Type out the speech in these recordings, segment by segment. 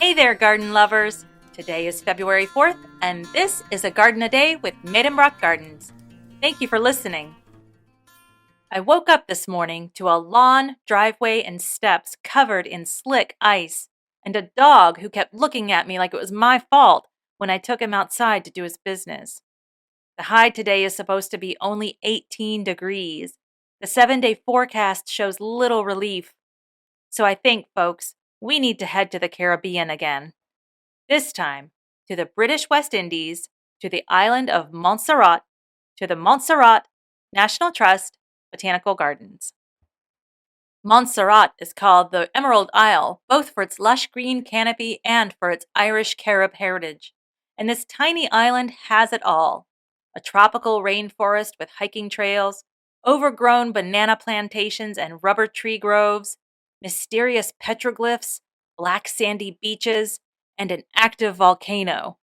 Hey there, garden lovers! Today is February 4th, and this is a Garden a Day with Maidenbrock Gardens. Thank you for listening. I woke up this morning to a lawn, driveway, and steps covered in slick ice, and a dog who kept looking at me like it was my fault when I took him outside to do his business. The high today is supposed to be only 18 degrees. The 7-day forecast shows little relief. So I think, folks, we need to head to the Caribbean again. This time, to the British West Indies, to the island of Monserrat, to the Monserrat National Trust Botanical Gardens. Monserrat is called the Emerald Isle, both for its lush green canopy and for its Irish Carib heritage. And this tiny island has it all. A tropical rainforest with hiking trails, overgrown banana plantations and rubber tree groves, mysterious petroglyphs, black sandy beaches, and an active volcano.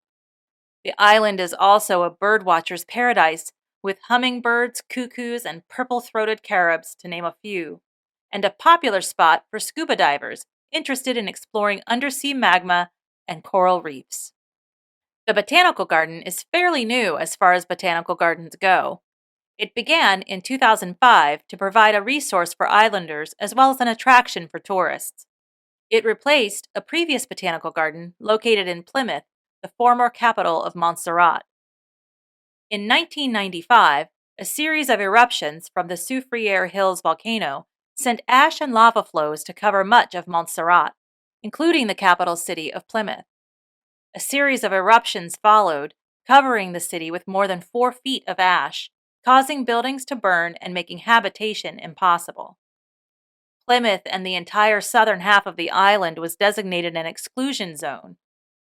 The island is also a birdwatcher's paradise, with hummingbirds, cuckoos, and purple-throated caribs, to name a few, and a popular spot for scuba divers interested in exploring undersea magma and coral reefs. The Botanical Garden is fairly new as far as botanical gardens go. It began in 2005 to provide a resource for islanders as well as an attraction for tourists. It replaced a previous botanical garden located in Plymouth, the former capital of Montserrat. In 1995, a series of eruptions from the Soufriere Hills volcano sent ash and lava flows to cover much of Montserrat, including the capital city of Plymouth. A series of eruptions followed, covering the city with more than 4 feet of ash, causing buildings to burn and making habitation impossible. Plymouth and the entire southern half of the island was designated an exclusion zone.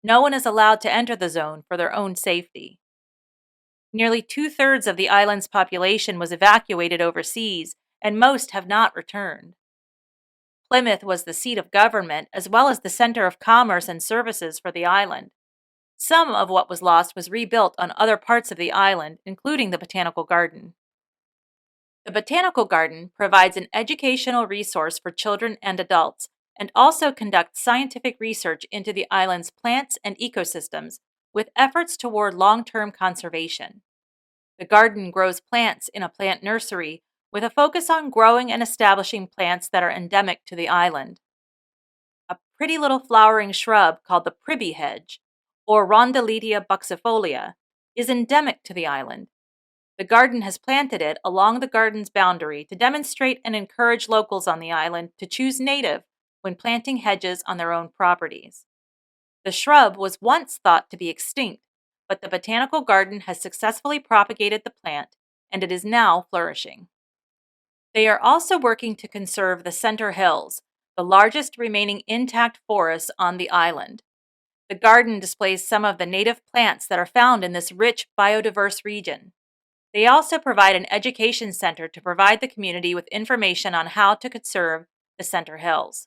No one is allowed to enter the zone for their own safety. Nearly 2/3 of the island's population was evacuated overseas, and most have not returned. Plymouth was the seat of government as well as the center of commerce and services for the island. Some of what was lost was rebuilt on other parts of the island, including the Botanical Garden. The Botanical Garden provides an educational resource for children and adults, and also conducts scientific research into the island's plants and ecosystems, with efforts toward long-term conservation. The garden grows plants in a plant nursery, with a focus on growing and establishing plants that are endemic to the island. A pretty little flowering shrub called the pribby hedge, or Rondeletia buxifolia, is endemic to the island. The garden has planted it along the garden's boundary to demonstrate and encourage locals on the island to choose native when planting hedges on their own properties. The shrub was once thought to be extinct, but the Botanical Garden has successfully propagated the plant, and it is now flourishing. They are also working to conserve the Center Hills, the largest remaining intact forests on the island. The garden displays some of the native plants that are found in this rich, biodiverse region. They also provide an education center to provide the community with information on how to conserve the Center Hills.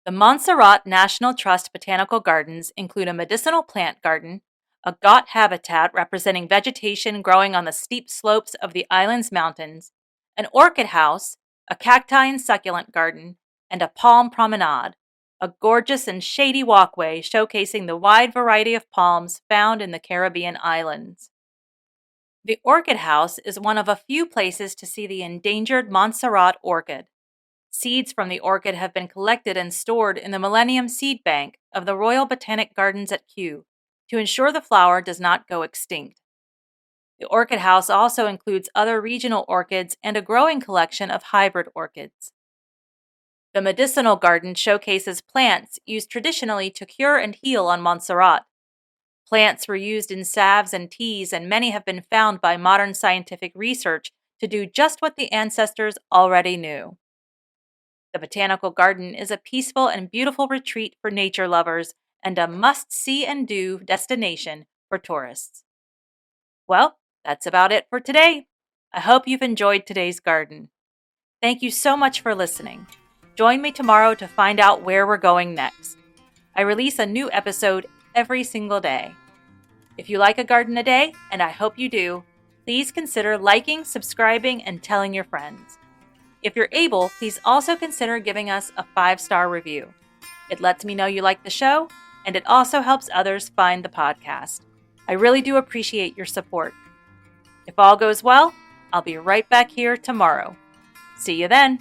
The Monserrat National Trust Botanical Gardens include a medicinal plant garden, a goat habitat representing vegetation growing on the steep slopes of the island's mountains, an orchid house, a cacti and succulent garden, and a palm promenade, a gorgeous and shady walkway showcasing the wide variety of palms found in the Caribbean islands. The orchid house is one of a few places to see the endangered Monserrat orchid. Seeds from the orchid have been collected and stored in the Millennium Seed Bank of the Royal Botanic Gardens at Kew to ensure the flower does not go extinct. The orchid house also includes other regional orchids and a growing collection of hybrid orchids. The medicinal garden showcases plants used traditionally to cure and heal on Montserrat. Plants were used in salves and teas, and many have been found by modern scientific research to do just what the ancestors already knew. The Botanical Garden is a peaceful and beautiful retreat for nature lovers and a must-see and do destination for tourists. Well, that's about it for today. I hope you've enjoyed today's garden. Thank you so much for listening. Join me tomorrow to find out where we're going next. I release a new episode every single day. If you like a garden a day, and I hope you do, please consider liking, subscribing, and telling your friends. If you're able, please also consider giving us a 5-star review. It lets me know you like the show, and it also helps others find the podcast. I really do appreciate your support. If all goes well, I'll be right back here tomorrow. See you then.